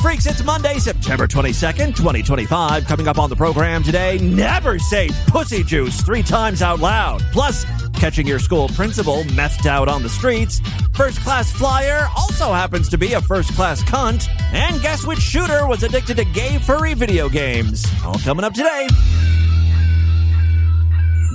Freaks, it's Monday, September 22nd, 2025. Coming up on the program today, never say pussy juice 3 times out loud. Plus, catching your school principal methed out on the streets. First-class flyer also happens to be a first-class cunt. And guess which shooter was addicted to gay furry video games? All coming up today.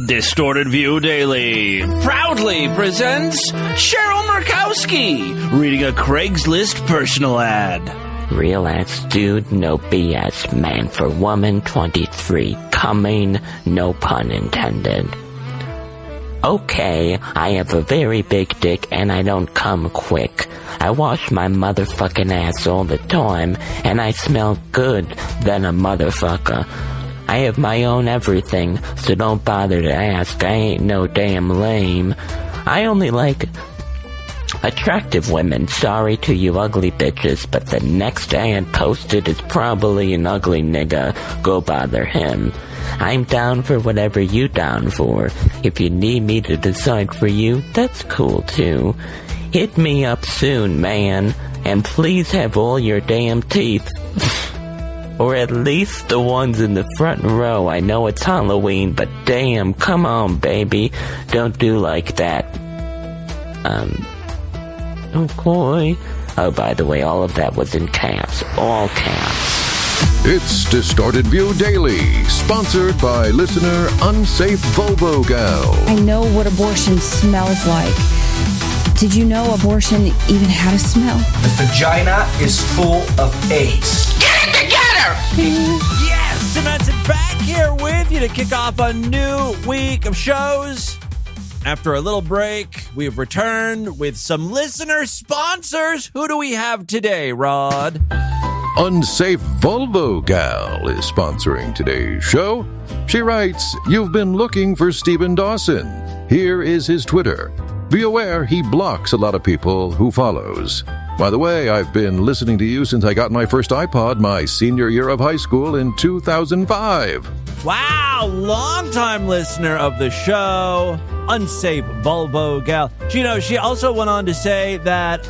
Distorted View Daily proudly presents Cheryl Murkowski reading a Craigslist personal ad. Real ass dude, no BS, man for woman, 23, coming, no pun intended. Okay, I have a very big dick and I don't come quick. I wash my motherfucking ass all the time and I smell good than a motherfucker. I have my own everything, so don't bother to ask. I ain't no damn lame. I only like attractive women. Sorry to you ugly bitches, but the next ad posted is probably an ugly nigga. Go bother him. I'm down for whatever you down for. If you need me to decide for you, that's cool too. Hit me up soon, man. And please have all your damn teeth. Or at least the ones in the front row. I know it's Halloween, but damn, come on, baby. Don't do like that. Okay. Oh, by the way, all of that was in caps. All caps. It's Distorted View Daily, sponsored by listener Unsafe Volvo Gal. I know what abortion smells like. Did you know abortion even had a smell? The vagina is full of AIDS. Get it together! Yes, Cement's back here with you to kick off a new week of shows. After a little break, we have returned with some listener sponsors. Who do we have today, Rod? Unsafe Volvo Gal is sponsoring today's show. She writes, "You've been looking for Stephen Dawson. Here is his Twitter. Be aware he blocks a lot of people who follows. By the way, I've been listening to you since I got my first iPod my senior year of high school in 2005. Wow, longtime listener of the show, Unsafe Volvo Gal. You know, she also went on to say that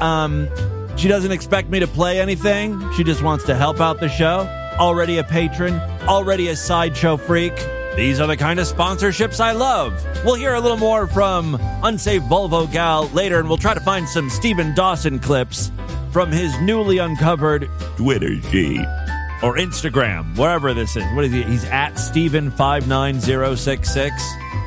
she doesn't expect me to play anything. She just wants to help out the show. Already a patron, already a sideshow freak. These are the kind of sponsorships I love. We'll hear a little more from Unsafe Volvo Gal later, and we'll try to find some Stephen Dawson clips from his newly uncovered Twitter feed or Instagram, wherever this is. What is he? He's at Steven59066.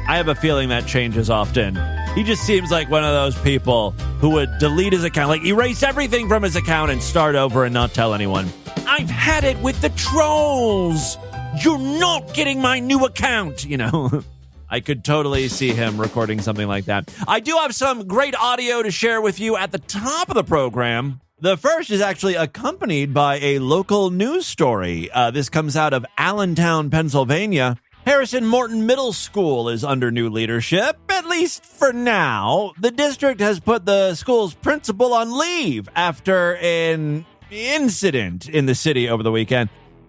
I have a feeling that changes often. He just seems like one of those people who would delete his account, like erase everything from his account and start over and not tell anyone. I've had it with the trolls. You're not getting my new account, you know. I could totally see him recording something like that. I do have some great audio to share with you at the top of the program. The first is actually accompanied by a local news story. This comes out of Allentown, Pennsylvania. Harrison Morton Middle School is under new leadership, at least for now. The district has put the school's principal on leave after an incident in the city over the weekend.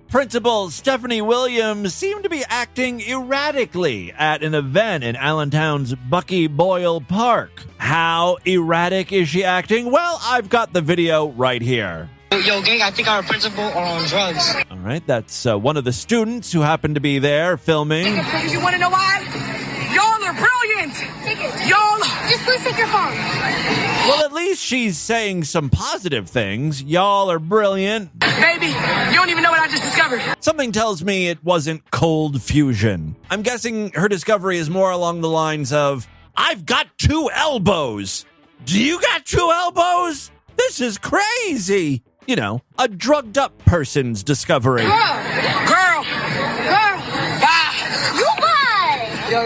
Principal Stephanie Williams seemed to be acting erratically at an event in Allentown's Bucky Boyle Park. How erratic is she acting? Well, I've got the video right here. Yo, gang, I think our principal are on drugs. All right, that's one of the students who happened to be there filming. You want to know why? Y'all are brilliant. Y'all. Just please take your phone. Well, at least she's saying some positive things. Y'all are brilliant. Baby, you don't even know what I just discovered. Something tells me it wasn't cold fusion. I'm guessing her discovery is more along the lines of, I've got 2 elbows. Do you got 2 elbows? This is crazy. You know, a drugged up person's discovery. Girl. Bye. You lie. Yo.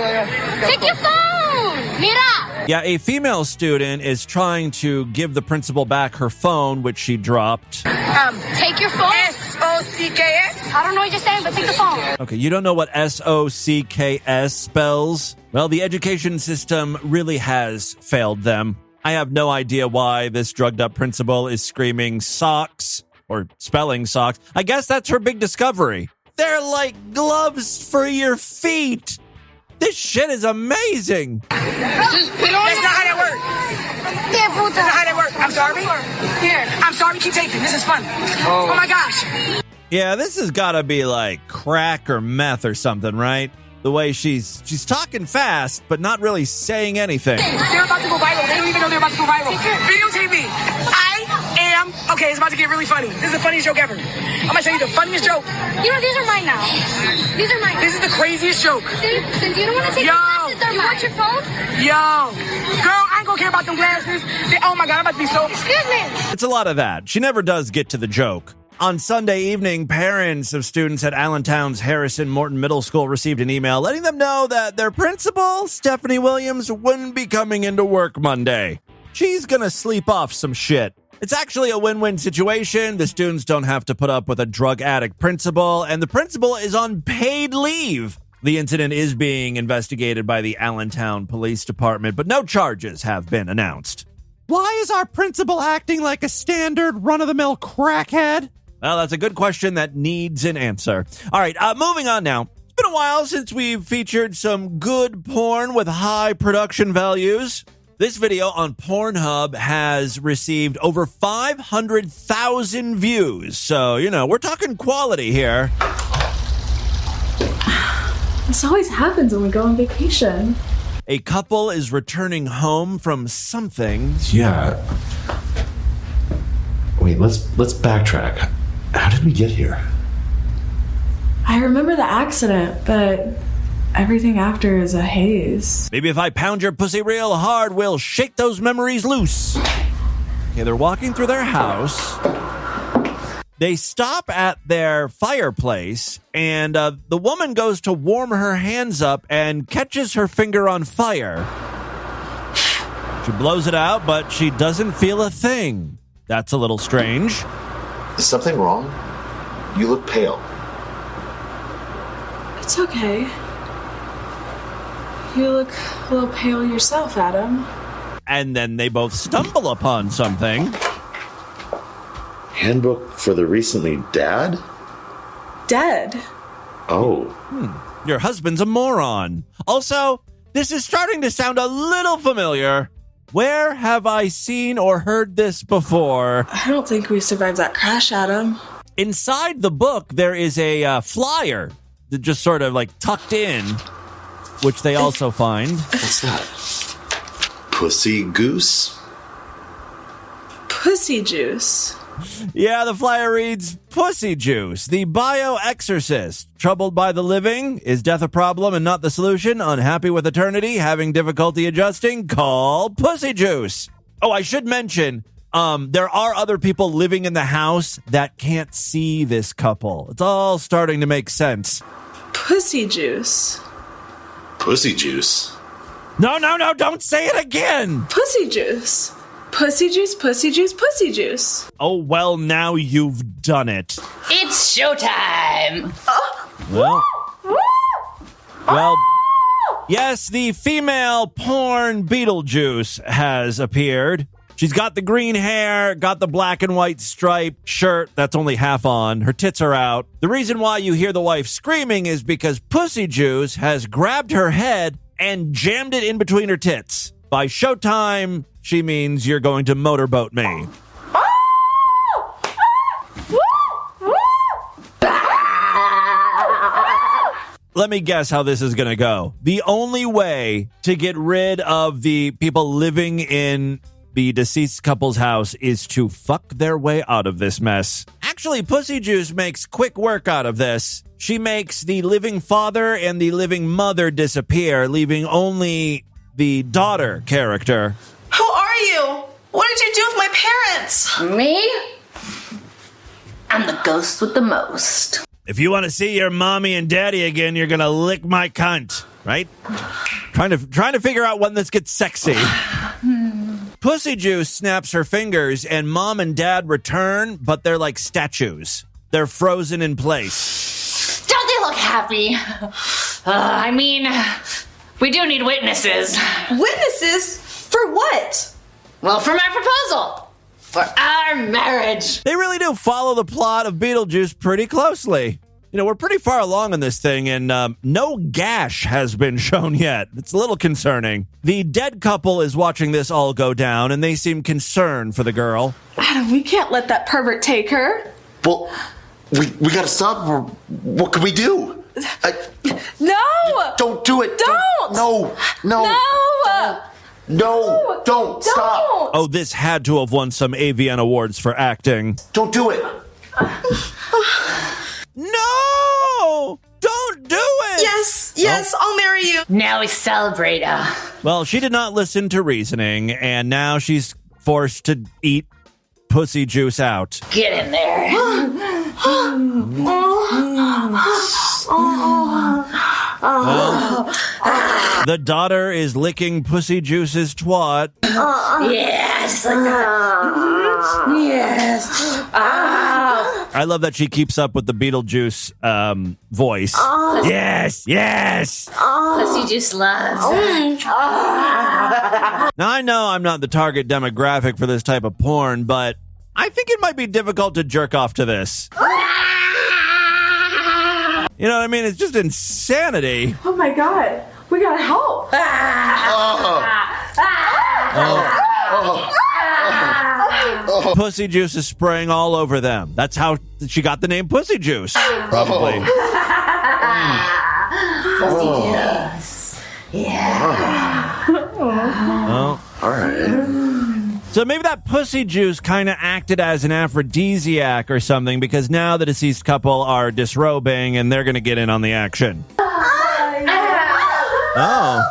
Take your phone. Mira. Yeah, a female student is trying to give the principal back her phone, which she dropped. Take your phone. SOCKS. I don't know what you're saying, but take the phone. Okay, you don't know what SOCKS spells? Well, the education system really has failed them. I have no idea why this drugged up principal is screaming socks or spelling socks. I guess that's her big discovery. They're like gloves for your feet. This shit is amazing. Just put on. That's not how that works. That's not how that works. I'm sorry. Here. I'm sorry, keep taking. This is fun. Oh my gosh. Yeah, this has got to be like crack or meth or something, right? The way she's talking fast, but not really saying anything. They're about to go viral. They don't even know they're about to go viral. Videotape me. Okay, it's about to get really funny. This is the funniest joke ever. I'm going to show you the funniest joke. You know, these are mine now. These are mine. This is the craziest joke. Since you don't want to take the glasses, you want your phone? Yo. Girl, I ain't going to care about them glasses. Oh, my God, I'm about to be so... Excuse me. It's a lot of that. She never does get to the joke. On Sunday evening, parents of students at Allentown's Harrison Morton Middle School received an email letting them know that their principal, Stephanie Williams, wouldn't be coming into work Monday. She's gonna sleep off some shit. It's actually a win-win situation. The students don't have to put up with a drug addict principal, and the principal is on paid leave. The incident is being investigated by the Allentown Police Department, but no charges have been announced. Why is our principal acting like a standard run-of-the-mill crackhead? Well, that's a good question that needs an answer. All right, moving on now. It's been a while since we've featured some good porn with high production values. This video on Pornhub has received over 500,000 views. So, we're talking quality here. This always happens when we go on vacation. A couple is returning home from something. Yeah. Wait, let's backtrack. How did we get here? I remember the accident, but everything after is a haze. Maybe if I pound your pussy real hard, we'll shake those memories loose. Okay, they're walking through their house. They stop at their fireplace, and the woman goes to warm her hands up and catches her finger on fire. She blows it out, but she doesn't feel a thing. That's a little strange. Is something wrong? You look pale. It's okay. You look a little pale yourself, Adam. And then they both stumble upon something. Handbook for the recently dead? Oh. Your husband's a moron. Also, this is starting to sound a little familiar. Where have I seen or heard this before? I don't think we survived that crash, Adam. Inside the book, there is a flyer that just sort of like tucked in, which they also find. What's that? Pussy goose? Pussy juice. Yeah, the flyer reads, Pussy Juice, the bioexorcist. Troubled by the living? Is death a problem and not the solution? Unhappy with eternity? Having difficulty adjusting? Call Pussy Juice. Oh, I should mention, there are other people living in the house that can't see this couple. It's all starting to make sense. Pussy juice. Pussy juice? No, don't say it again. Pussy juice. Pussy juice, pussy juice, pussy juice. Oh, well, now you've done it. It's showtime. Well, yes, the female porn Beetlejuice has appeared. She's got the green hair, got the black and white striped shirt that's only half on. Her tits are out. The reason why you hear the wife screaming is because Pussy Juice has grabbed her head and jammed it in between her tits. By showtime, she means you're going to motorboat me. Let me guess how this is going to go. The only way to get rid of the people living in the deceased couple's house is to fuck their way out of this mess. Actually, Pussy Juice makes quick work out of this. She makes the living father and the living mother disappear, leaving only the daughter character. Who are you? What did you do with my parents? Me? I'm the ghost with the most. If you want to see your mommy and daddy again, you're going to lick my cunt, right? Trying to figure out when this gets sexy. Pussy Juice snaps her fingers and mom and dad return, but they're like statues. They're frozen in place. Don't they look happy? We do need witnesses. Witnesses? For what? Well, for my proposal. For our marriage. They really do follow the plot of Beetlejuice pretty closely. You know, we're pretty far along in this thing, and no gash has been shown yet. It's a little concerning. The dead couple is watching this all go down, and they seem concerned for the girl. Adam, we can't let that pervert take her. Well, we gotta stop her. What can we do? No! Don't do it. Don't! No. No, don't. Stop. Oh, this had to have won some AVN awards for acting. Don't do it. No! Don't do it! Yes, I'll marry you. Now we celebrate. Well, she did not listen to reasoning, and now she's forced to eat pussy juice out. Get in there. Well, the daughter is licking pussy juice's twat. Yeah, just like that. Yes. I love that she keeps up with the Beetlejuice voice. Yes. Pussy juice loves. Now, I know I'm not the target demographic for this type of porn, but I think it might be difficult to jerk off to this. You know what I mean? It's just insanity. Oh my God. We gotta help. Pussy juice is spraying all over them. That's how she got the name Pussy Juice. Probably. Pussy juice. Yeah. Oh. All right. So maybe that pussy juice kind of acted as an aphrodisiac or something, because now the deceased couple are disrobing and they're going to get in on the action. Oh.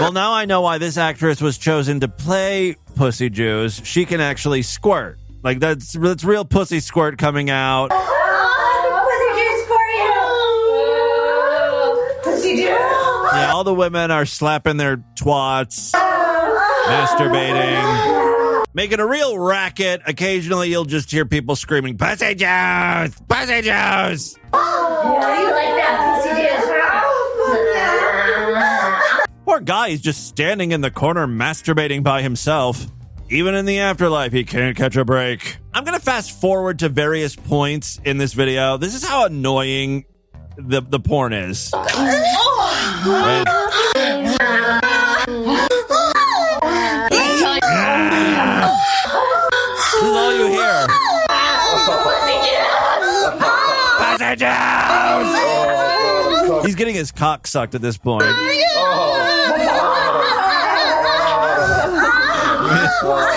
Well, now I know why this actress was chosen to play Pussy Juice. She can actually squirt. Like, that's real pussy squirt coming out. Pussy juice for you. Pussy juice. Yeah, all the women are slapping their twats, masturbating, making a real racket. Occasionally, you'll just hear people screaming, "Pussy juice! Pussy juice!" Yeah, you like that pussy juice? Poor guy is just standing in the corner masturbating by himself. Even in the afterlife, he can't catch a break. I'm going to fast forward to various points in this video. This is how annoying the porn is. Right? This is all you hear. Pussy juice! He's getting his cock sucked at this point.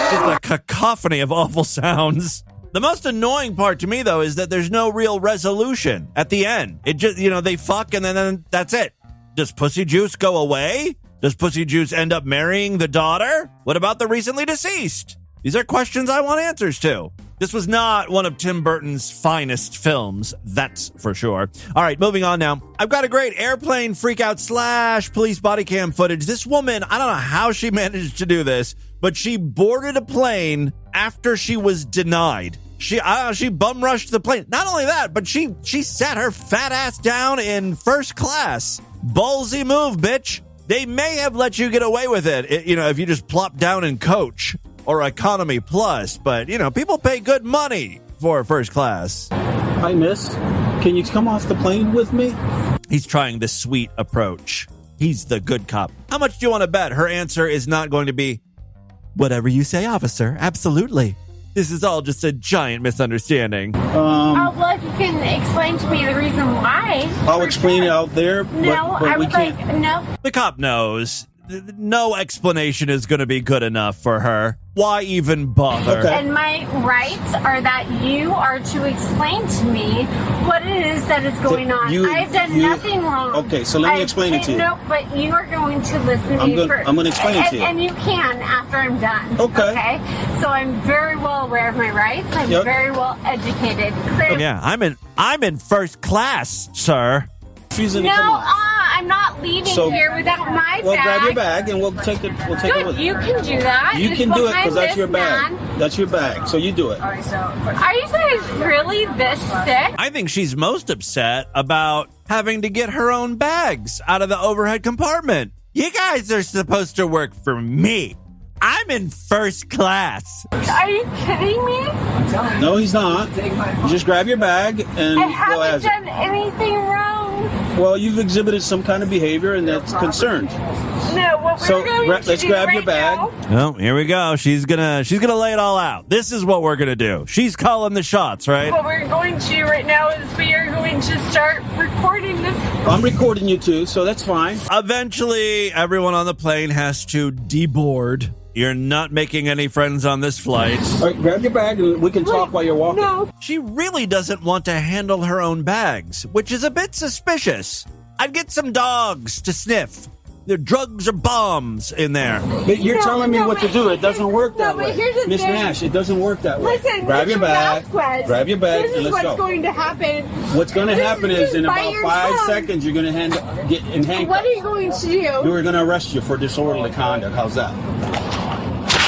Just a cacophony of awful sounds. The most annoying part to me, though, is that there's no real resolution at the end. It just, they fuck and then that's it. Does Pussy Juice go away? Does Pussy Juice end up marrying the daughter? What about the recently deceased? These are questions I want answers to. This was not one of Tim Burton's finest films, that's for sure. All right, moving on now. I've got a great airplane freakout / police body cam footage. This woman, I don't know how she managed to do this, but she boarded a plane after she was denied. She bum rushed the plane. Not only that, but she sat her fat ass down in first class. Ballsy move, bitch. They may have let you get away with it, if you just plop down in coach or economy plus, but people pay good money for first class. Hi, miss. Can you come off the plane with me? He's trying the sweet approach. He's the good cop. How much do you want to bet her answer is not going to be, "Whatever you say, officer. Absolutely." This is all just a giant misunderstanding. Well, if you can explain to me the reason why. I'll explain it out there, No, but I we would can't. like, no. The cop knows. No explanation is going to be good enough for her. Why even bother? Okay. And my rights are that you are to explain to me what it is that is going on. I've done nothing wrong. Okay, so let me explain it to you. No, but you are going to listen to me first. I'm going to explain it to you. And you can after I'm done. Okay. So I'm very well aware of my rights. I'm very well educated. Clear. Yeah, I'm in first class, sir. No, I'm not leaving here without my bag. Well, grab your bag and we'll take it. We'll take it with you. Can do that. You can do it because that's your bag. Man. That's your bag. So you do it. Are you guys really this sick? I think she's most upset about having to get her own bags out of the overhead compartment. You guys are supposed to work for me. I'm in first class. Are you kidding me? No, he's not. You just grab your bag and I go as haven't done anything wrong. Well, you've exhibited some kind of behavior, and that's concerned. No, what we're going to let's do grab right your bag. Oh, here we go. She's gonna lay it all out. This is what we're gonna do. She's calling the shots, right? What we're going to do right now is we are going to start recording this. I'm recording you too, so that's fine. Eventually, everyone on the plane has to deboard. You're not making any friends on this flight. All right, grab your bag and we can talk while you're walking. No. She really doesn't want to handle her own bags, which is a bit suspicious. I'd get some dogs to sniff. There are drugs or bombs in there. But you're telling me what to do. It doesn't work that way. Miss Nash, it doesn't work that way. Listen, grab your bag. Grab your bag and let's go. This is what's going to happen. What's going to happen is in about 5 tongue. seconds you're going to get in handcuffs. What are you going to do? We're going to arrest you for disorderly conduct. How's that?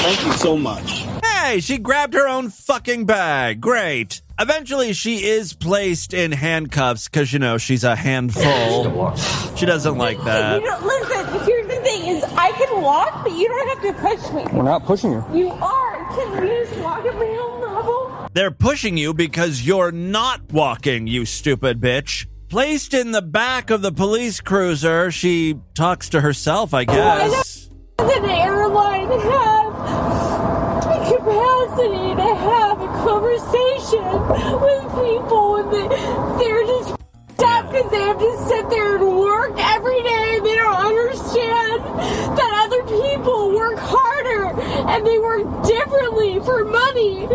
Thank you so much. Hey, she grabbed her own fucking bag. Great. Eventually, she is placed in handcuffs because, she's a handful. She doesn't like that. Listen, here's the thing is I can walk, but you don't have to push me. We're not pushing you. You are. Can we just walk at my own level? They're pushing you because you're not walking, you stupid bitch. Placed in the back of the police cruiser, she talks to herself, I guess. Does an airline have the capacity to have a conversation with people when they're just up because they have to sit there and work every day and they don't understand that other people work harder and they work differently for money?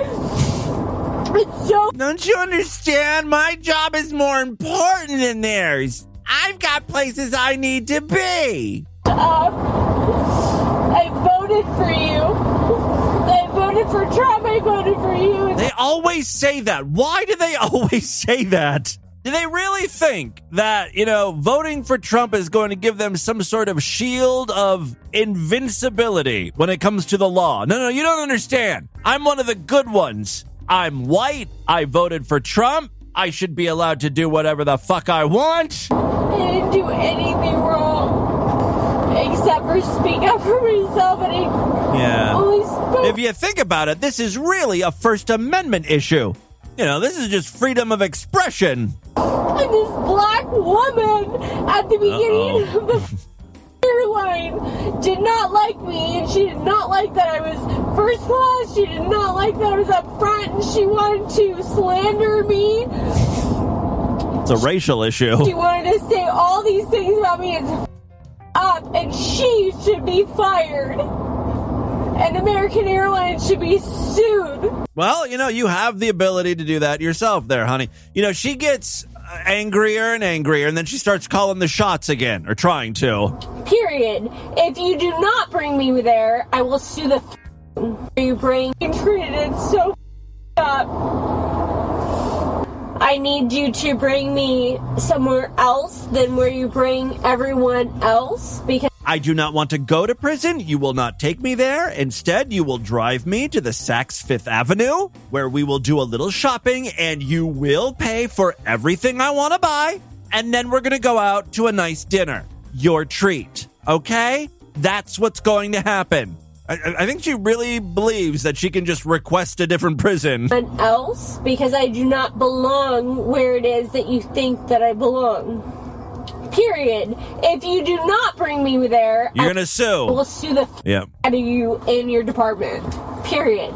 Don't you understand? My job is more important than theirs. I've got places I need to be. I voted for you. I voted for Trump. I voted for you. They always say that. Why do they always say that? Do they really think that, voting for Trump is going to give them some sort of shield of invincibility when it comes to the law? No, you don't understand. I'm one of the good ones. I'm white. I voted for Trump. I should be allowed to do whatever the fuck I want. I didn't do anything wrong except for speak up for myself, and I only spoke. If you think about it, this is really a First Amendment issue. This is just freedom of expression. And this black woman at the beginning of the airline did not like me, and she did not like that I was first class. She did not like that I was up front, and she wanted to slander me. It's a racial issue. She wanted to say all these things about me. It's up, and she should be fired. And American Airlines should be sued. Well, you have the ability to do that yourself there, honey. She gets angrier and angrier, and then she starts calling the shots again, or trying to. Period. If you do not bring me there, I will sue the you bring treated so up. I need you to bring me somewhere else than where you bring everyone else, because I do not want to go to prison. You will not take me there. Instead, you will drive me to the Saks Fifth Avenue, where we will do a little shopping, and you will pay for everything I want to buy. And then we're going to go out to a nice dinner. Your treat. Okay? That's what's going to happen. I think she really believes that she can just request a different prison. Else, because I do not belong where it is that you think that I belong. Period. If you do not bring me there, you're going to sue. I will sue the out of you in your department. Period.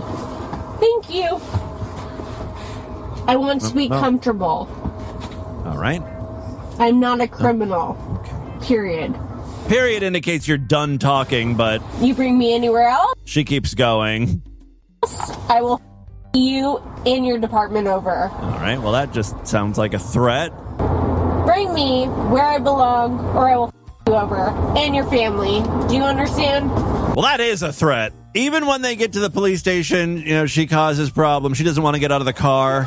Thank you. I want to be comfortable. All right. I'm not a criminal. Okay. Period. Period indicates you're done talking, but you bring me anywhere else? She keeps going. I will you in your department over. All right. Well, that just sounds like a threat. Bring me where I belong, or I will you over and your family. Do you understand? Well, that is a threat. Even when they get to the police station, she causes problems. She doesn't want to get out of the car.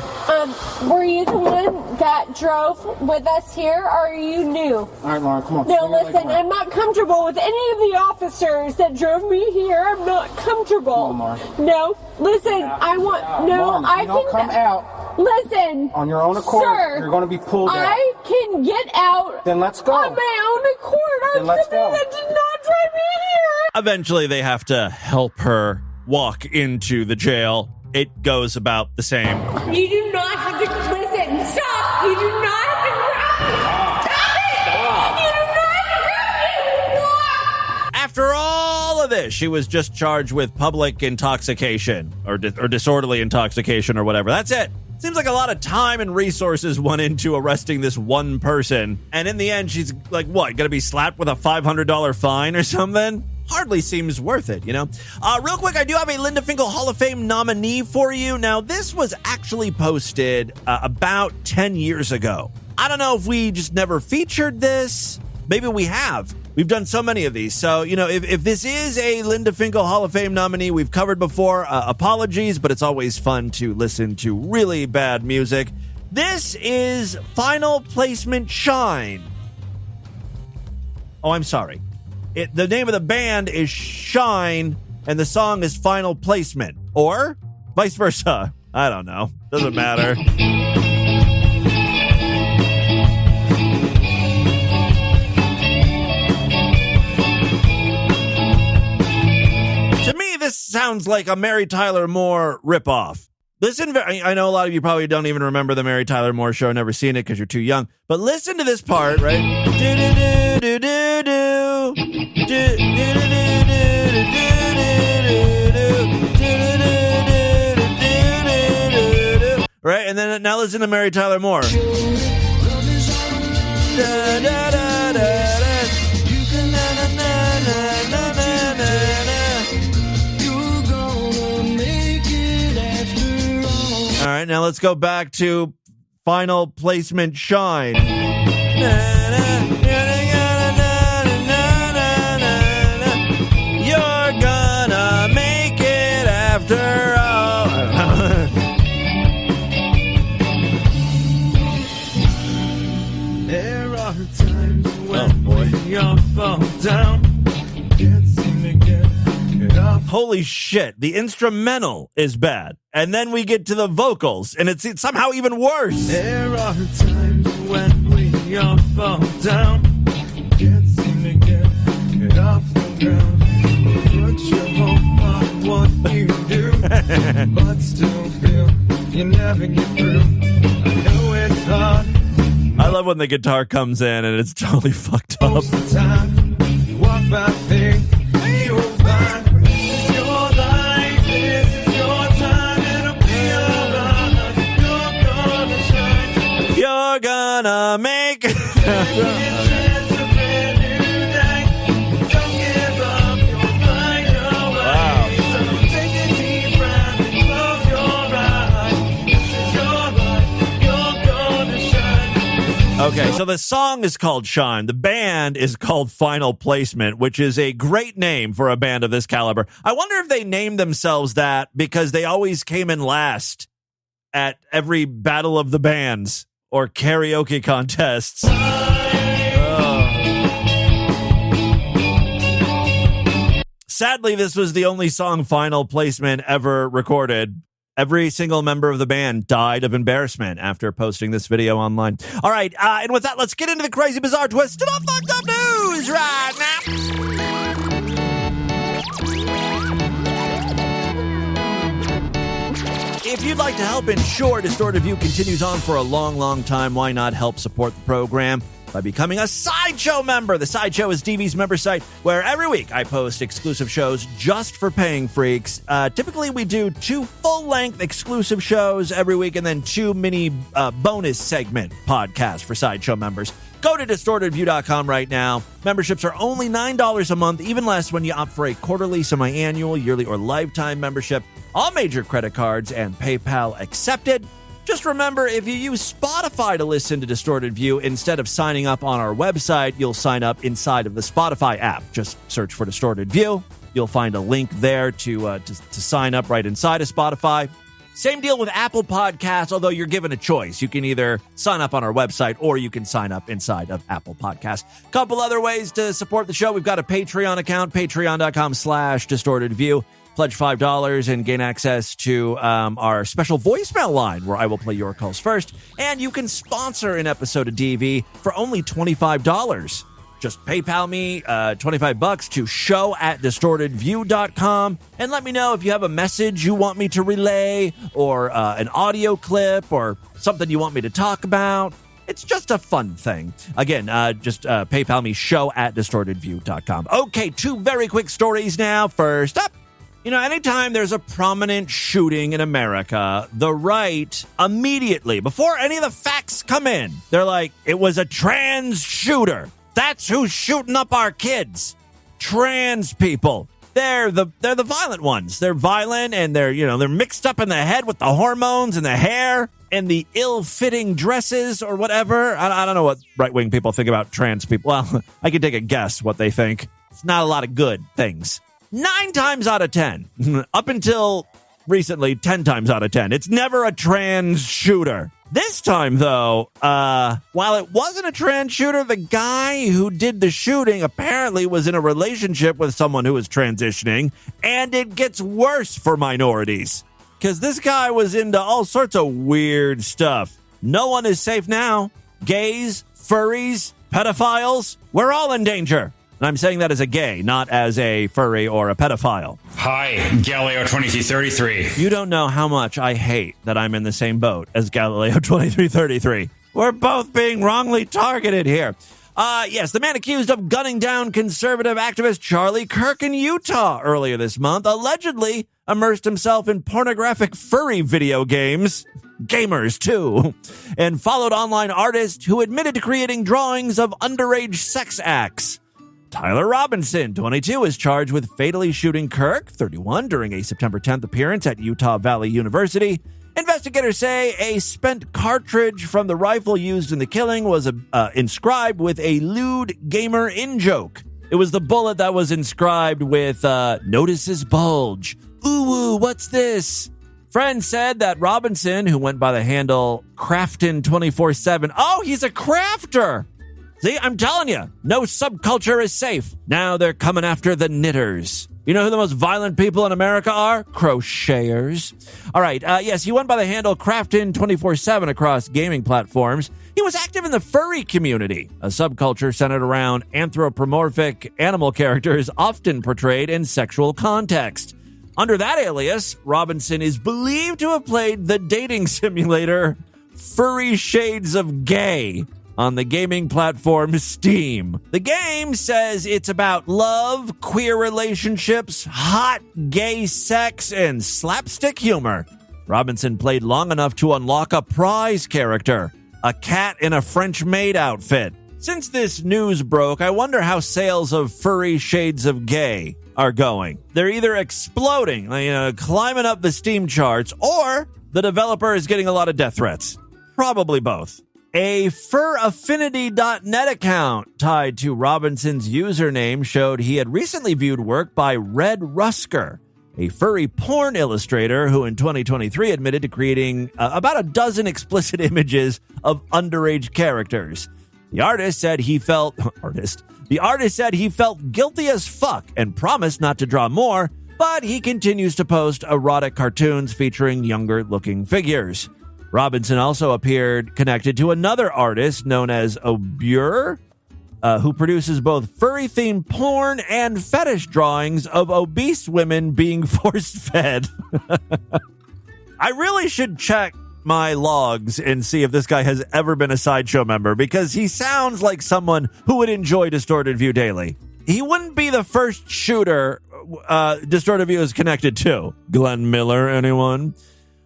Were you the one that drove with us here, or are you new? All right, Lauren, come on. No, listen, I'm not comfortable with any of the officers that drove me here. I'm not comfortable. Come on, Lauren. No, listen, I want, no, Lauren, I don't can... come out. Listen. On your own accord, sir, you're going to be pulled out. I can get out. Then let's go. On my own accord. I'm then let's somebody go. that did not drive me here. Eventually, they have to help her walk into the jail. It goes about the same. You do not have to listen. Stop. You do not have to grab me. Stop it. You do not have to grab me anymore. After all of this, she was just charged with public intoxication or disorderly intoxication or whatever. That's it. Seems like a lot of time and resources went into arresting this one person. And in the end, she's like, what, gonna be slapped with a $500 fine or something? Hardly seems worth it, you know? Real quick, I do have a Linda Finkel Hall of Fame nominee for you. Now, this was actually posted about 10 years ago. I don't know if we just never featured this. Maybe we have. We've done so many of these. So, you know, if this is a Linda Finkel Hall of Fame nominee we've covered before, apologies, but it's always fun to listen to really bad music. This is Final Placement Shine. Oh, I'm sorry. The name of the band is Shine, and the song is Final Placement. Or vice versa. I don't know. Doesn't matter. To me, this sounds like a Mary Tyler Moore ripoff. Listen, I know a lot of you probably don't even remember the Mary Tyler Moore show, never seen it because you're too young. But listen to this part, right? Right, and then now listen to Mary Tyler Moore. All right, now let's go back to Final Placement Shine. You're gonna make it after all. There are times when you fall down. Can't seem to get up. Holy shit, the instrumental is bad. And then we get to the vocals, and it's somehow even worse. There are times when we all fall down. Can't seem to get off the ground. Put your hope on what you do, but still feel you never get through. I know it's hard. I love when the guitar comes in and it's totally fucked up. Most of the time, you walk by faith, you'll find this is your life, this is your time, it'll be alright. You're gonna shine. You're gonna make it. Okay, so the song is called Shine. The band is called Final Placement, which is a great name for a band of this caliber. I wonder if they named themselves that because they always came in last at every battle of the bands or karaoke contests. Sadly, this was the only song Final Placement ever recorded. Every single member of the band died of embarrassment after posting this video online. All right, and with that, let's get into the crazy, bizarre, twisted up, fucked up news right now. If you'd like to help ensure Distorted View continues on for a long, long time, why not help support the program by becoming a Sideshow member? The Sideshow is DV's member site where every week I post exclusive shows just for paying freaks. Typically, we do 2 full-length exclusive shows every week and then 2 mini bonus segment podcasts for Sideshow members. Go to DistortedView.com right now. Memberships are only $9 a month, even less when you opt for a quarterly, semi-annual, yearly, or lifetime membership. All major credit cards and PayPal accepted. Just remember, if you use Spotify to listen to Distorted View, instead of signing up on our website, you'll sign up inside of the Spotify app. Just search for Distorted View. You'll find a link there to sign up right inside of Spotify. Same deal with Apple Podcasts, although you're given a choice. You can either sign up on our website or you can sign up inside of Apple Podcasts. Couple other ways to support the show. We've got a Patreon account, patreon.com/DistortedView. Pledge $5 and gain access to our special voicemail line where I will play your calls first. And you can sponsor an episode of DV for only $25. Just PayPal me $25 to show@distortedview.com and let me know if you have a message you want me to relay or an audio clip or something you want me to talk about. It's just a fun thing. Again, just PayPal me show@distortedview.com. Okay, 2 very quick stories now. First up, anytime there's a prominent shooting in America, the right immediately, before any of the facts come in, they're like, it was a trans shooter. That's who's shooting up our kids. Trans people. They're the violent ones. They're violent and they're mixed up in the head with the hormones and the hair and the ill-fitting dresses or whatever. I don't know what right-wing people think about trans people. Well, I can take a guess what they think. It's not a lot of good things. 9 times out of 10, up until recently, 10 times out of 10, it's never a trans shooter. This time, though, while it wasn't a trans shooter, the guy who did the shooting apparently was in a relationship with someone who was transitioning, and it gets worse for minorities. Because this guy was into all sorts of weird stuff. No one is safe now. Gays, furries, pedophiles, we're all in danger. And I'm saying that as a gay, not as a furry or a pedophile. Hi, Galileo 2333. You don't know how much I hate that I'm in the same boat as Galileo 2333. We're both being wrongly targeted here. Yes, the man accused of gunning down conservative activist Charlie Kirk in Utah earlier this month allegedly immersed himself in pornographic furry video games. Gamers, too. And followed online artists who admitted to creating drawings of underage sex acts. Tyler Robinson, 22, is charged with fatally shooting Kirk, 31, during a September 10th appearance at Utah Valley University. Investigators say a spent cartridge from the rifle used in the killing was inscribed with a lewd gamer in-joke. It was the bullet that was inscribed with, notices bulge. Ooh, what's this? Friends said that Robinson, who went by the handle Craftin247, oh, he's a crafter! See, I'm telling you, no subculture is safe. Now they're coming after the knitters. You know who the most violent people in America are? Crocheters. All right, yes, he went by the handle Craftin247 across gaming platforms. He was active in the furry community, a subculture centered around anthropomorphic animal characters often portrayed in sexual context. Under that alias, Robinson is believed to have played the dating simulator Furry Shades of Gay on the gaming platform Steam. The game says it's about love, queer relationships, hot gay sex, and slapstick humor. Robinson played long enough to unlock a prize character, a cat in a French maid outfit. Since this news broke, I wonder how sales of Furry Shades of Gay are going. They're either exploding, climbing up the Steam charts, or the developer is getting a lot of death threats. Probably both. A furaffinity.net account tied to Robinson's username showed he had recently viewed work by Red Rusker, a furry porn illustrator who in 2023 admitted to creating about a dozen explicit images of underage characters. The artist said he felt guilty as fuck and promised not to draw more, but he continues to post erotic cartoons featuring younger-looking figures. Robinson also appeared connected to another artist known as Obure, who produces both furry-themed porn and fetish drawings of obese women being force-fed. I really should check my logs and see if this guy has ever been a Sideshow member, because he sounds like someone who would enjoy Distorted View Daily. He wouldn't be the first shooter Distorted View is connected to. Glenn Miller, anyone?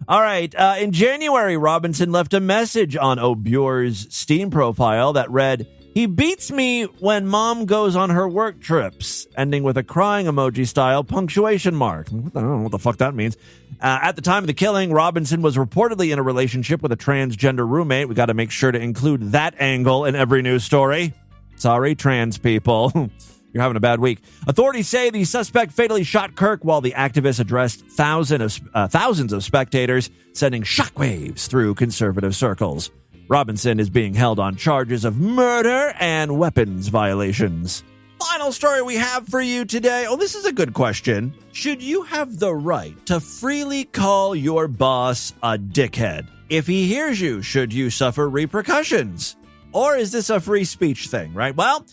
All right. In January, Robinson left a message on Obure's Steam profile that read, "He beats me when mom goes on her work trips," ending with a crying emoji-style punctuation mark. I don't know what the fuck that means. At the time of the killing, Robinson was reportedly in a relationship with a transgender roommate. We got to make sure to include that angle in every news story. Sorry, trans people. You're having a bad week. Authorities say the suspect fatally shot Kirk while the activist addressed thousands of spectators, sending shockwaves through conservative circles. Robinson is being held on charges of murder and weapons violations. Final story we have for you today. Oh, this is a good question. Should you have the right to freely call your boss a dickhead? If he hears you, should you suffer repercussions? Or is this a free speech thing, right? Well,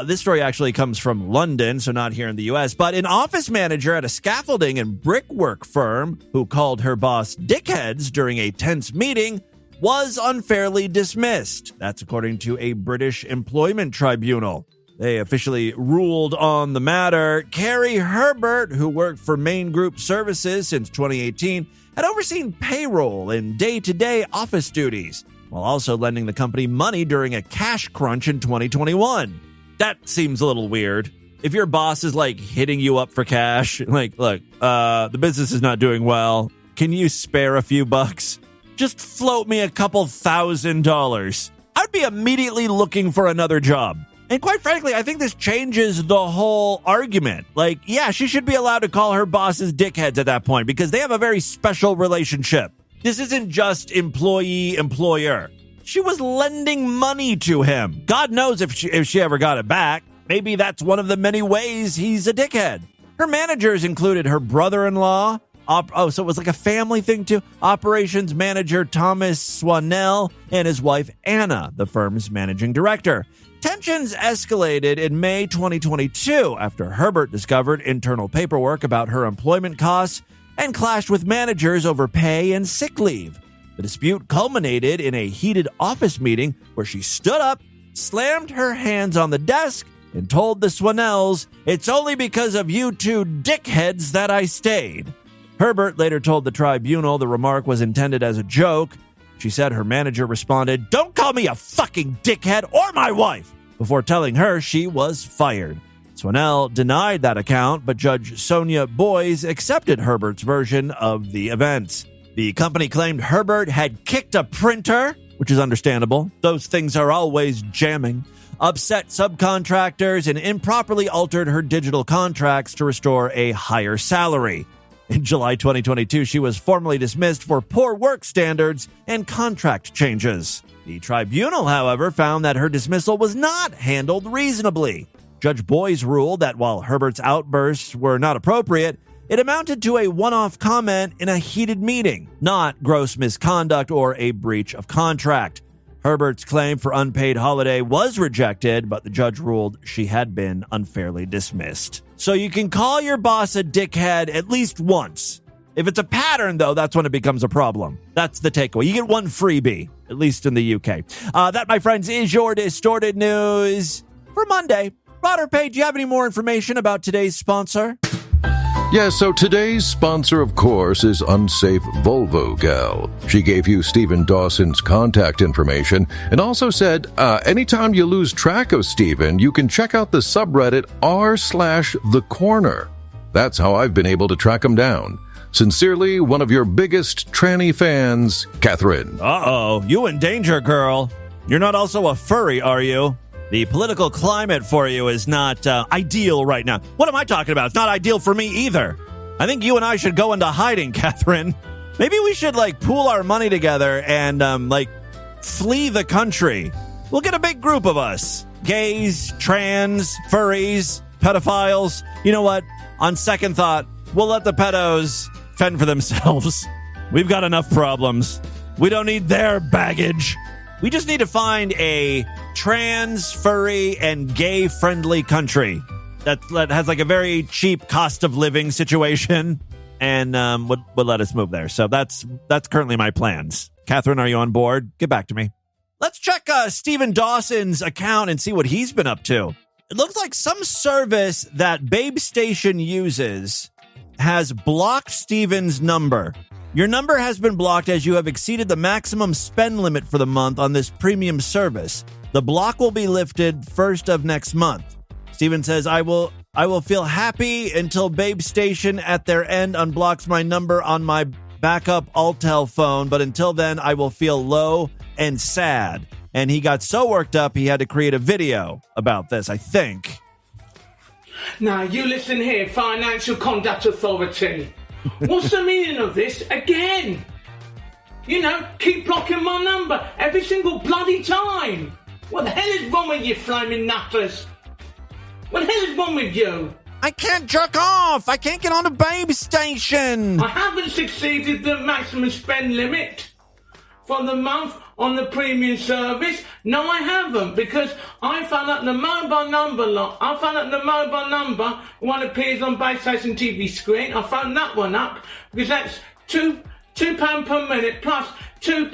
This story actually comes from London, so not here in the U.S., but an office manager at a scaffolding and brickwork firm who called her boss dickheads during a tense meeting was unfairly dismissed. That's according to a British employment tribunal. They officially ruled on the matter. Carrie Herbert, who worked for Main Group Services since 2018, had overseen payroll and day-to-day office duties, while also lending the company money during a cash crunch in 2021. That seems a little weird. If your boss is like hitting you up for cash, like, look, the business is not doing well. Can you spare a few bucks? Just float me a couple $1,000s. I'd be immediately looking for another job. And quite frankly, I think this changes the whole argument. Like, yeah, she should be allowed to call her bosses dickheads at that point because they have a very special relationship. This isn't just employee-employer. She was lending money to him. God knows if she ever got it back. Maybe that's one of the many ways he's a dickhead. Her managers included her brother-in-law. So it was like a family thing too. Operations manager Thomas Swanell and his wife Anna, the firm's managing director. Tensions escalated in May 2022 after Herbert discovered internal paperwork about her employment costs and clashed with managers over pay and sick leave. The dispute culminated in a heated office meeting where she stood up, slammed her hands on the desk, and told the Swanells, "It's only because of you two dickheads that I stayed." Herbert later told the tribunal the remark was intended as a joke. She said her manager responded, "Don't call me a fucking dickhead or my wife," before telling her she was fired. Swanell denied that account, but Judge Sonia Boyes accepted Herbert's version of the events. The company claimed Herbert had kicked a printer, which is understandable. Those things are always jamming, upset subcontractors, and improperly altered her digital contracts to restore a higher salary. In July 2022, she was formally dismissed for poor work standards and contract changes. The tribunal, however, found that her dismissal was not handled reasonably. Judge Boyes ruled that while Herbert's outbursts were not appropriate, it amounted to a one-off comment in a heated meeting, not gross misconduct or a breach of contract. Herbert's claim for unpaid holiday was rejected, but the judge ruled she had been unfairly dismissed. So you can call your boss a dickhead at least once. If it's a pattern, though, that's when it becomes a problem. That's the takeaway. You get one freebie, at least in the UK. That, my friends, is your Distorted News for Monday. Roder Page, do you have any more information about today's sponsor? Yeah, so today's sponsor, of course, is Unsafe Volvo Gal. She gave you Stephen Dawson's contact information and also said, anytime you lose track of Stephen, you can check out the subreddit r/thecorner. That's how I've been able to track him down. Sincerely, one of your biggest tranny fans, Catherine. Uh-oh, you in danger, girl. You're not also a furry, are you? The political climate for you is not ideal right now. What am I talking about? It's not ideal for me either. I think you and I should go into hiding, Catherine. Maybe we should, pool our money together and, flee the country. We'll get a big group of us. Gays, trans, furries, pedophiles. You know what? On second thought, we'll let the pedos fend for themselves. We've got enough problems. We don't need their baggage. We just need to find a trans, furry, and gay-friendly country that has a very cheap cost of living situation and would let us move there. So that's currently my plans. Catherine, are you on board? Get back to me. Let's check Stephen Dawson's account and see what he's been up to. It looks like some service that Babe Station uses has blocked Stephen's number. Your number has been blocked as you have exceeded the maximum spend limit for the month on this premium service. The block will be lifted first of next month. Stephen says, I will feel happy until Babe Station at their end unblocks my number on my backup Altel phone, but until then I will feel low and sad. And he got so worked up he had to create a video about this, I think. Now you listen here, Financial Conduct Authority. What's the meaning of this again? Keep blocking my number every single bloody time. What the hell is wrong with you, flaming nutters? What the hell is wrong with you? I can't jerk off. I can't get on a Babe Station. I haven't succeeded the maximum spend limit. for the month on the premium service? No, I haven't, because I found out the mobile number one appears on base station TV screen. I phoned that one up because that's £2 per minute plus £2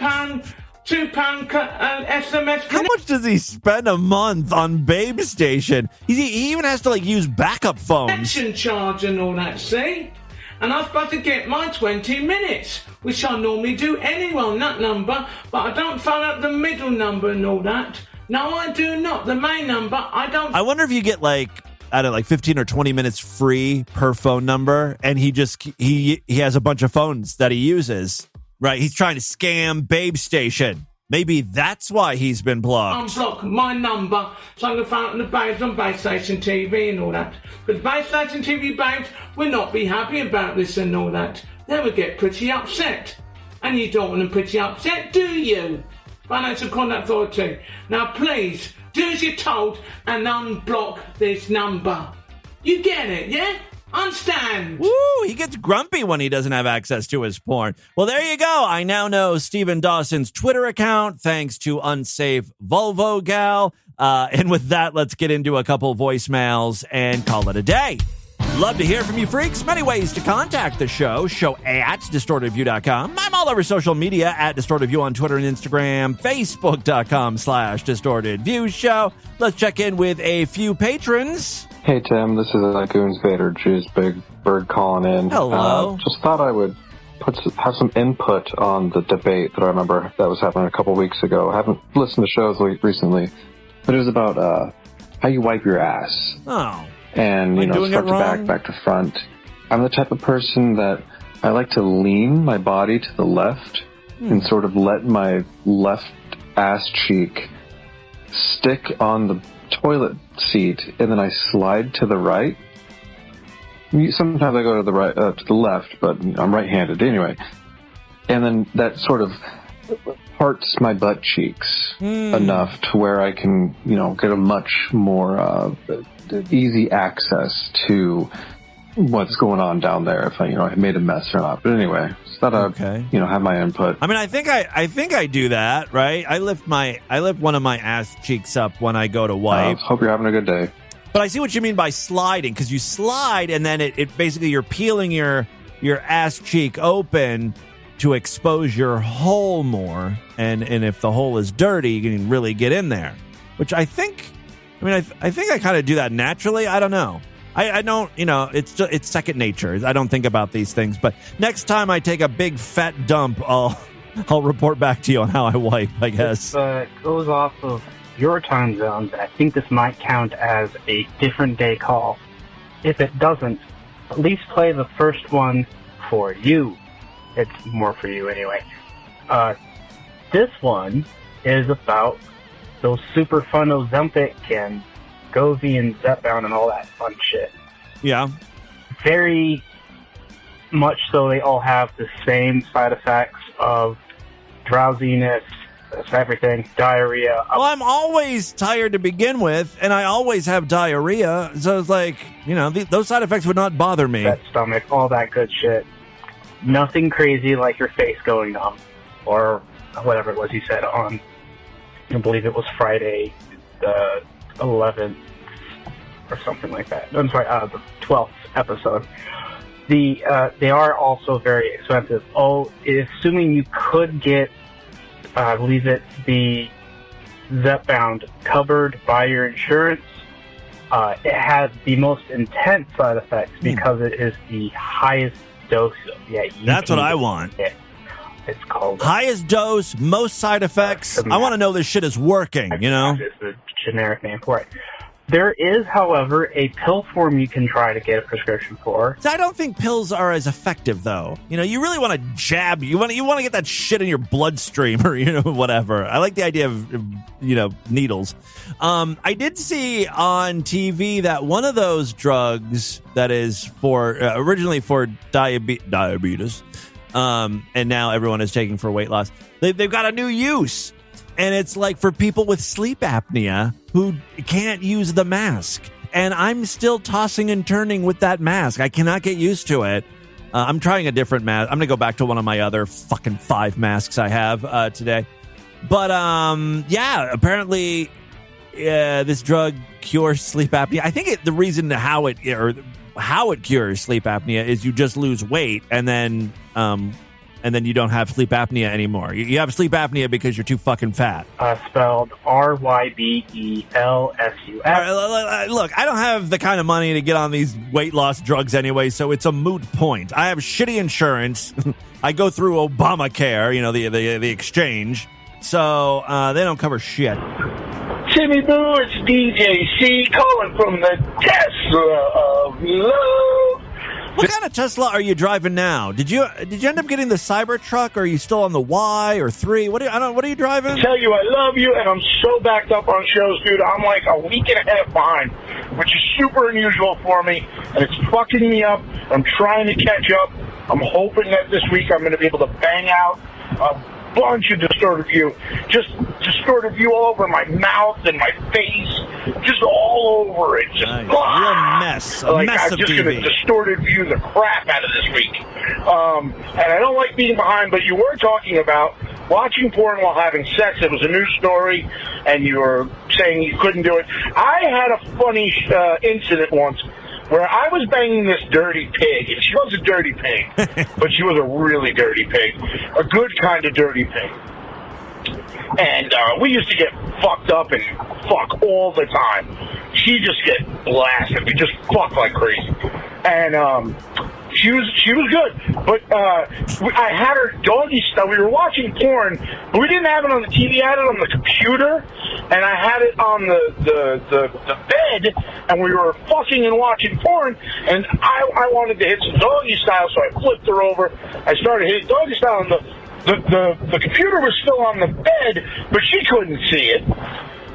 SMS. How much does he spend a month on Babe Station? He even has to like use backup phones. Connection charge and all that, see? And I'm supposed to get my 20 minutes, which I normally do anyway on that number, but I don't phone up the middle number and all that. No, I do not. The main number, I don't. I wonder if you get like 15 or 20 minutes free per phone number, and he has a bunch of phones that he uses. Right, he's trying to scam Babe Station. Maybe that's why he's been blocked. Unblock my number so I can phone up the babes on Base Station TV and all that. Because Base Station TV babes will not be happy about this and all that. They would get pretty upset. And you don't want them pretty upset, do you? Financial Conduct Authority. Now please, do as you're told and unblock this number. You get it, yeah? Understand? Woo, he gets grumpy when he doesn't have access to his porn. Well, there you go. I now know Stephen Dawson's Twitter account thanks to Unsafe Volvo Gal. And with that, let's get into a couple voicemails and call it a day. Love to hear from you freaks. Many ways to contact the show at distortedview.com. I'm all over social media at DistortedView on Twitter and Instagram, Facebook.com/DistortedViewShow. Let's check in with a few patrons. Hey, Tim, this is Goons Vader, Juice Big Bird calling in. Hello. Just thought I would have some input on the debate that I remember that was happening a couple weeks ago. I haven't listened to shows recently, but it was about how you wipe your ass. Oh. And, front to back to front. I'm the type of person that I like to lean my body to the left and sort of let my left ass cheek stick on the toilet seat, and then I slide to the right. Sometimes I go to the right, to the left, but I'm right-handed anyway. And then that sort of parts my butt cheeks enough to where I can, get a much more easy access to what's going on down there if I made a mess or not. But anyway, just thought I'd have my input. I mean, I think I do that, right? I lift one of my ass cheeks up when I go to wipe. Hope you're having a good day. But I see what you mean by sliding, because you slide and then it basically you're peeling your ass cheek open to expose your hole more, and if the hole is dirty, you can really get in there. Which I think I think I kind of do that naturally. I don't know. I don't, it's second nature. I don't think about these things. But next time I take a big fat dump, I'll report back to you on how I wipe, I guess. If it goes off of your time zones, I think this might count as a different day call. If it doesn't, at least play the first one for you. It's more for you anyway. This one is about those super fun Ozempic and Govi and Zepbound and all that fun shit. Yeah. Very much so they all have the same side effects of drowsiness, everything, diarrhea. Well, I'm always tired to begin with, and I always have diarrhea, so it's like, those side effects would not bother me. That stomach, all that good shit. Nothing crazy like your face going numb, or whatever it was you said on, I believe it was Friday, the 11th or something like that. I'm sorry, the 12th episode. They are also very expensive. Assuming you could get, I believe it's the Zepbound covered by your insurance, it has the most intense side effects because it is the highest dose. That's what I want. It's called highest dose, most side effects. I want to know this shit is working, It's the generic name for it. There is, however, a pill form you can try to get a prescription for. I don't think pills are as effective, though. You really want to jab. You want to get that shit in your bloodstream or, whatever. I like the idea of, needles. I did see on TV that one of those drugs that is for originally for diabetes, and now everyone is taking for weight loss. They've got a new use. And it's like for people with sleep apnea who can't use the mask. And I'm still tossing and turning with that mask. I cannot get used to it. I'm trying a different mask. I'm going to go back to one of my other fucking 5 masks I have today. But, yeah, apparently this drug cures sleep apnea. I think the reason how it cures sleep apnea is you just lose weight and then you don't have sleep apnea anymore. You have sleep apnea because you're too fucking fat. Spelled RYBELSUS. Look, I don't have the kind of money to get on these weight loss drugs anyway, so it's a moot point. I have shitty insurance. I go through Obamacare, the exchange, so they don't cover shit. Timmy Boo, it's DJ C calling from the Tesla of love. What kind of Tesla are you driving now? Did you end up getting the Cybertruck, or are you still on the Y or 3? What are you driving? I tell you, I love you, and I'm so backed up on shows, dude. I'm like a week and a half behind, which is super unusual for me, and it's fucking me up. I'm trying to catch up. I'm hoping that this week I'm going to be able to bang out a bunch of distorted view. Just distorted view all over my mouth and my face. Just all over it. Just nice. Real mess. I'm just going to distorted view the crap out of this week. And I don't like being behind, but you were talking about watching porn while having sex. It was a news story, and you were saying you couldn't do it. I had a funny incident once where I was banging this dirty pig, and she was a dirty pig, but she was a really dirty pig, a good kind of dirty pig. And we used to get fucked up and fuck all the time. She just get blasted. We just fuck like crazy. And she was good. But I had her doggy style. We were watching porn, but we didn't have it on the TV. I had it on the computer, and I had it on the bed, and we were fucking and watching porn, and I wanted to hit some doggy style, so I flipped her over. I started hitting doggy style, and the computer was still on the bed, but she couldn't see it.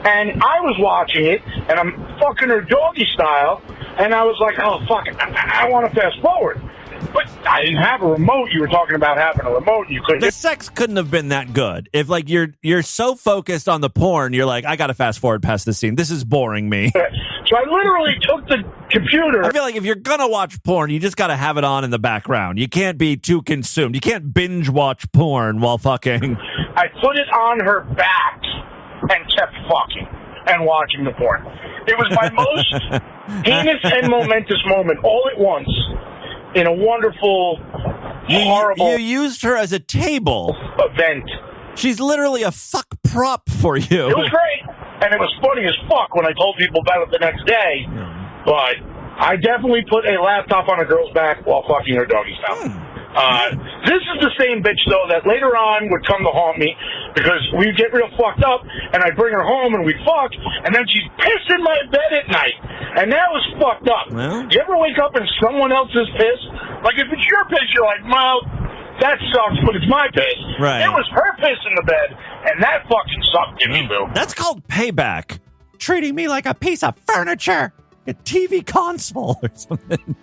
And I was watching it, and I'm fucking her doggy style, and I was like, oh, fuck, I want to fast forward. But I didn't have a remote. You were talking about having a remote, and you couldn't. The sex couldn't have been that good. If, like, you're so focused on the porn, you're like, I got to fast forward past this scene. This is boring me. So I literally took the computer. I feel like if you're going to watch porn, you just got to have it on in the background. You can't be too consumed. You can't binge watch porn while fucking. I put it on her back and kept fucking and watching the porn. It was my most heinous and momentous moment all at once in a wonderful, horrible... You used her as a table. Event. She's literally a fuck prop for you. It was great. And it was funny as fuck when I told people about it the next day. But I definitely put a laptop on a girl's back while fucking her doggy style. This is the same bitch, though, that later on would come to haunt me because we'd get real fucked up, and I'd bring her home, and we'd fuck, and then she'd piss in my bed at night. And that was fucked up. Well, you ever wake up in someone else's piss? Like, if it's your piss, you're like, well, that sucks, but it's my piss. Right. It was her piss in the bed, and that fucking sucked, Jimmy Boo. That's called payback. Treating me like a piece of furniture. A TV console or something.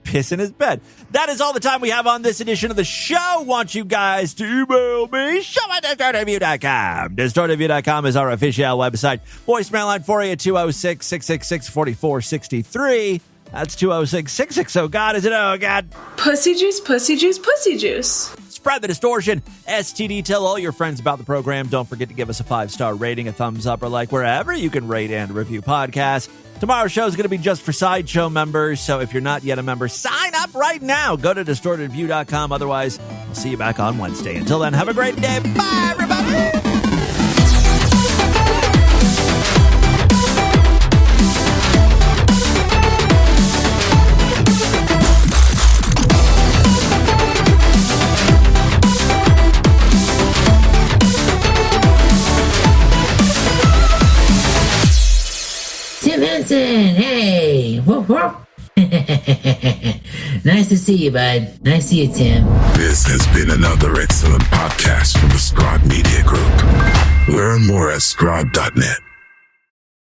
Piss in his bed. That is all the time we have on this edition of the show. Want you guys to email me, show@distortedview.com. Distortedview.com is our official website. Voicemail line 482-666-4463. That's 206-660. God, is it? Oh, God. Pussy juice, pussy juice, pussy juice. Spread the distortion. STD, tell all your friends about the program. Don't forget to give us a 5-star rating, a thumbs up, or like wherever you can rate and review podcasts. Tomorrow's show is going to be just for Sideshow members, so if you're not yet a member, sign up right now. Go to distortedview.com. Otherwise, I'll see you back on Wednesday. Until then, have a great day. Bye, everybody. Tim Henson, hey, whoop whoop. Nice to see you, bud. Nice to see you, Tim. This has been another excellent podcast from the Scribe Media Group. Learn more at scribe.net.